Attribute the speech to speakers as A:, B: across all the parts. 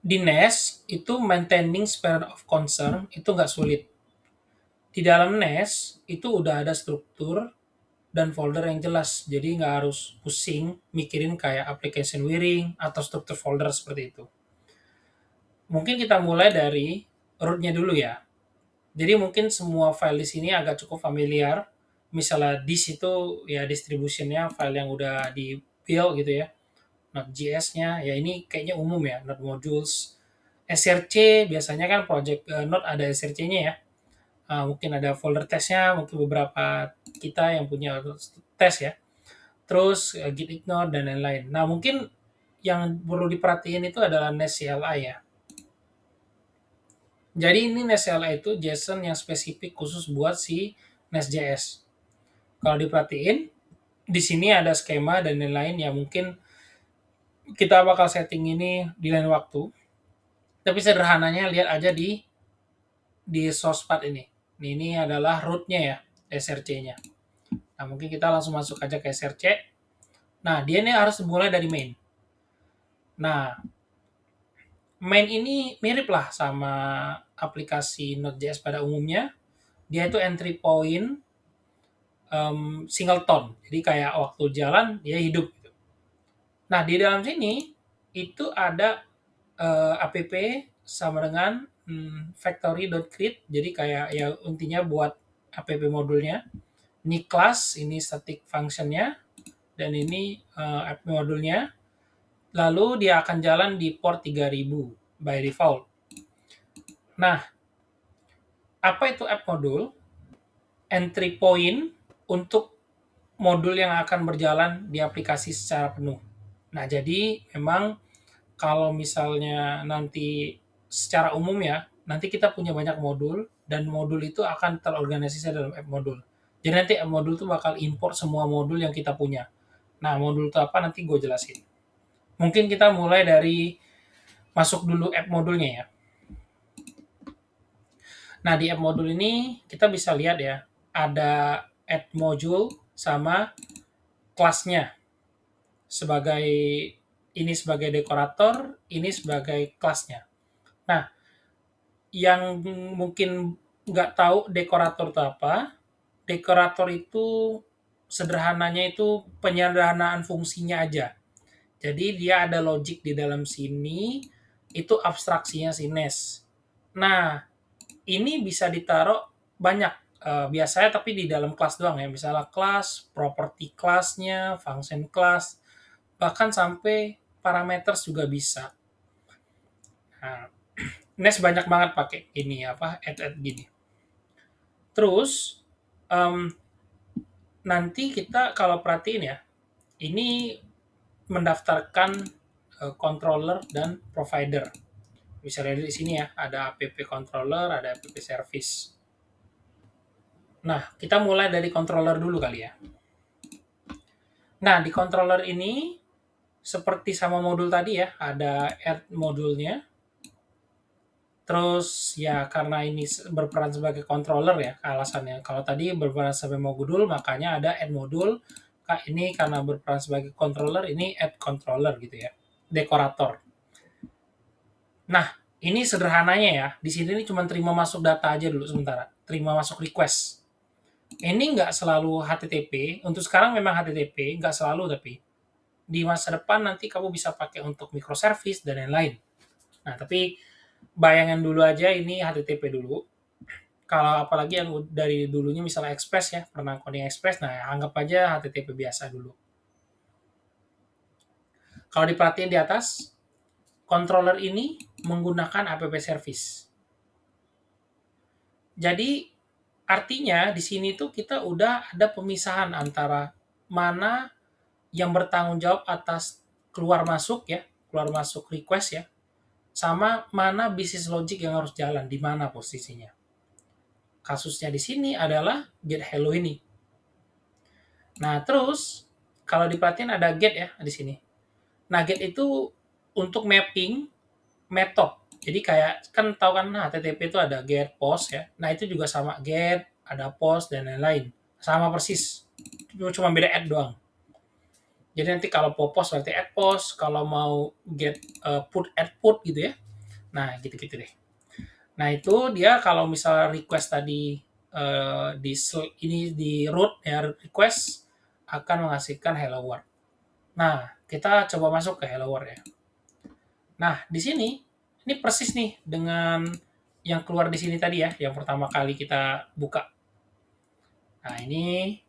A: Di Nest itu maintaining span of concern itu nggak sulit. Di dalam Nest itu udah ada struktur dan folder yang jelas, jadi nggak harus pusing mikirin kayak application wiring atau struktur folder seperti itu. Mungkin kita mulai dari rootnya dulu ya. Jadi mungkin semua file di sini agak cukup familiar. Misalnya disk itu ya distributionnya file yang udah di build gitu ya. Node.js-nya ya ini kayaknya umum ya, Node modules. SRC biasanya kan project Node ada SRC-nya ya. Mungkin ada folder testnya, mungkin beberapa kita yang punya tes ya. Terus git ignore dan lain-lain. Nah mungkin yang perlu diperhatiin itu adalah Nest CLI ya. Jadi ini Nest CLI itu JSON yang spesifik khusus buat si Nest.js. Kalau diperhatiin, di sini ada skema dan lain-lain ya mungkin kita bakal setting ini di lain waktu. Tapi sederhananya lihat aja di source path ini. Ini adalah rootnya ya, SRC-nya. Nah, mungkin kita langsung masuk aja ke SRC. Nah, dia ini harus dimulai dari main. Nah, main ini mirip lah sama aplikasi Node.js pada umumnya. Dia itu entry point singleton. Jadi kayak waktu jalan dia hidup. Nah, di dalam sini itu ada app sama dengan factory.create. Jadi kayak ya intinya buat app modulnya. Ini class, ini static functionnya, dan ini app modulnya. Lalu dia akan jalan di port 3000 by default. Nah, apa itu app modul? Entry point untuk modul yang akan berjalan di aplikasi secara penuh. Nah, jadi memang kalau misalnya nanti secara umum ya, nanti kita punya banyak modul dan modul itu akan terorganisasi dalam app modul. Jadi nanti app modul itu bakal import semua modul yang kita punya. Nah, modul itu apa nanti gue jelasin. Mungkin kita mulai dari masuk dulu app modulnya ya. Nah, di app modul ini kita bisa lihat ya, ada add module sama kelasnya sebagai ini sebagai dekorator, ini sebagai kelasnya. Nah, yang mungkin nggak tahu dekorator itu apa, dekorator itu sederhananya itu penyederhanaan fungsinya aja. Jadi dia ada logic di dalam sini, itu abstraksinya si Nest. Nah, ini bisa ditaruh banyak biasanya tapi di dalam kelas doang ya. Misalnya kelas, property kelasnya, function class, bahkan sampai parameters juga bisa. Nah, Nest banyak banget pakai ini apa add gini. Terus nanti kita kalau perhatiin ya, ini mendaftarkan controller dan provider. Misalnya di sini ya, ada app controller, ada app service. Nah, kita mulai dari controller dulu kali ya. Nah, di controller ini seperti sama modul tadi ya, ada add modulnya. Terus ya karena ini berperan sebagai controller ya alasannya. Kalau tadi berperan sebagai modul makanya ada add modul. Ini karena berperan sebagai controller ini add controller gitu ya. Dekorator. Nah, ini sederhananya ya. Di sini ini cuma terima masuk data aja dulu sementara. Terima masuk request. Ini nggak selalu HTTP. Untuk sekarang memang HTTP, nggak selalu tapi di masa depan nanti kamu bisa pakai untuk microservice dan lain-lain. Nah, tapi bayangan dulu aja ini HTTP dulu. Kalau apalagi yang dari dulunya misalnya Express ya, pernah coding Express, nah anggap aja HTTP biasa dulu. Kalau diperhatiin di atas, controller ini menggunakan app service. Jadi artinya di sini tuh kita udah ada pemisahan antara mana yang bertanggung jawab atas keluar masuk ya, keluar masuk request ya, sama mana bisnis logic yang harus jalan, di mana posisinya. Kasusnya di sini adalah get hello ini. Nah, terus kalau diperhatiin ada get ya di sini. Nah, get itu untuk mapping method. Jadi kayak kan tahu kan HTTP itu ada get post ya. Nah, itu juga sama get, ada post dan lain-lain. Sama persis. Cuma beda add doang. Jadi nanti kalau post berarti add post, kalau mau get put add put gitu ya. Nah, gitu-gitu deh. Nah, itu dia kalau misalnya request tadi ini di root ya request akan menghasilkan hello world. Nah, kita coba masuk ke hello world ya. Nah, di sini ini persis nih dengan yang keluar di sini tadi ya, yang pertama kali kita buka. Nah, ini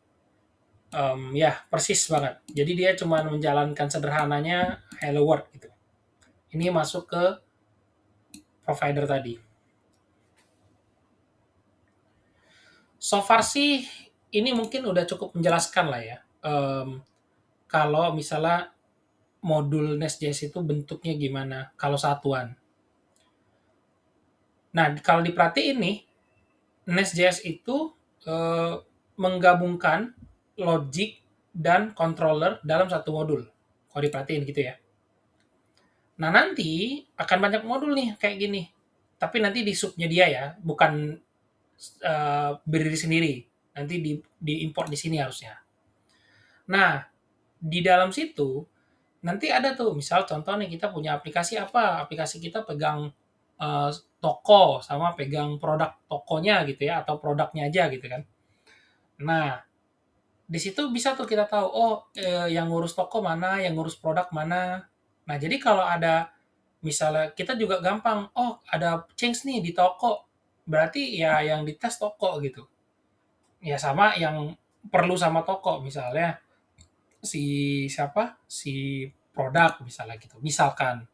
A: ya persis banget. Jadi dia cuma menjalankan sederhananya hello world gitu. Ini masuk ke provider tadi. So far sih ini mungkin udah cukup menjelaskan lah ya. Kalau misalnya modul Nest.js itu bentuknya gimana kalau satuan. Nah, kalau diperhatiin nih, Nest.js itu eh, menggabungkan logic dan controller dalam satu modul. Kalau diperhatiin gitu ya. Nah, nanti akan banyak modul nih kayak gini. Tapi nanti di subnya dia ya, bukan berdiri sendiri. Nanti diimport di sini harusnya. Nah, di dalam situ nanti ada tuh misal contoh nih kita punya aplikasi apa, aplikasi kita pegang toko sama pegang produk tokonya gitu ya atau produknya aja gitu kan. Nah, di situ bisa tuh kita tahu oh yang ngurus toko mana, yang ngurus produk mana. Nah, jadi kalau ada misalnya kita juga gampang, oh ada change nih di toko, berarti ya yang dites toko gitu. Ya sama yang perlu sama toko misalnya si siapa si produk misalnya gitu misalkan.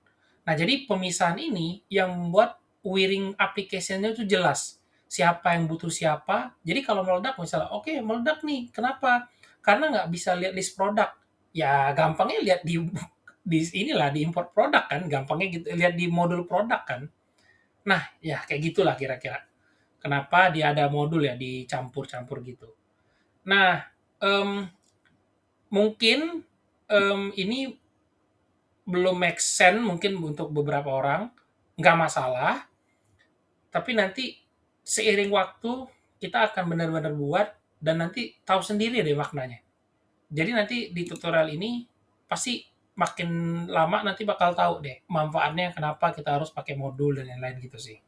A: Nah, jadi pemisahan ini yang membuat wiring application-nya itu jelas siapa yang butuh siapa. Jadi kalau meledak misalnya oke meledak nih kenapa, karena nggak bisa lihat list produk, ya gampangnya lihat di inilah di import produk kan gampangnya gitu lihat di modul produk kan. Nah, ya kayak gitulah kira-kira kenapa dia ada modul ya dicampur-campur gitu. Nah, mungkin ini belum make sense mungkin untuk beberapa orang, nggak masalah, tapi nanti seiring waktu kita akan benar-benar buat dan nanti tahu sendiri deh maknanya. Jadi nanti di tutorial ini pasti makin lama nanti bakal tahu deh manfaatnya kenapa kita harus pakai modul dan lain-lain gitu sih.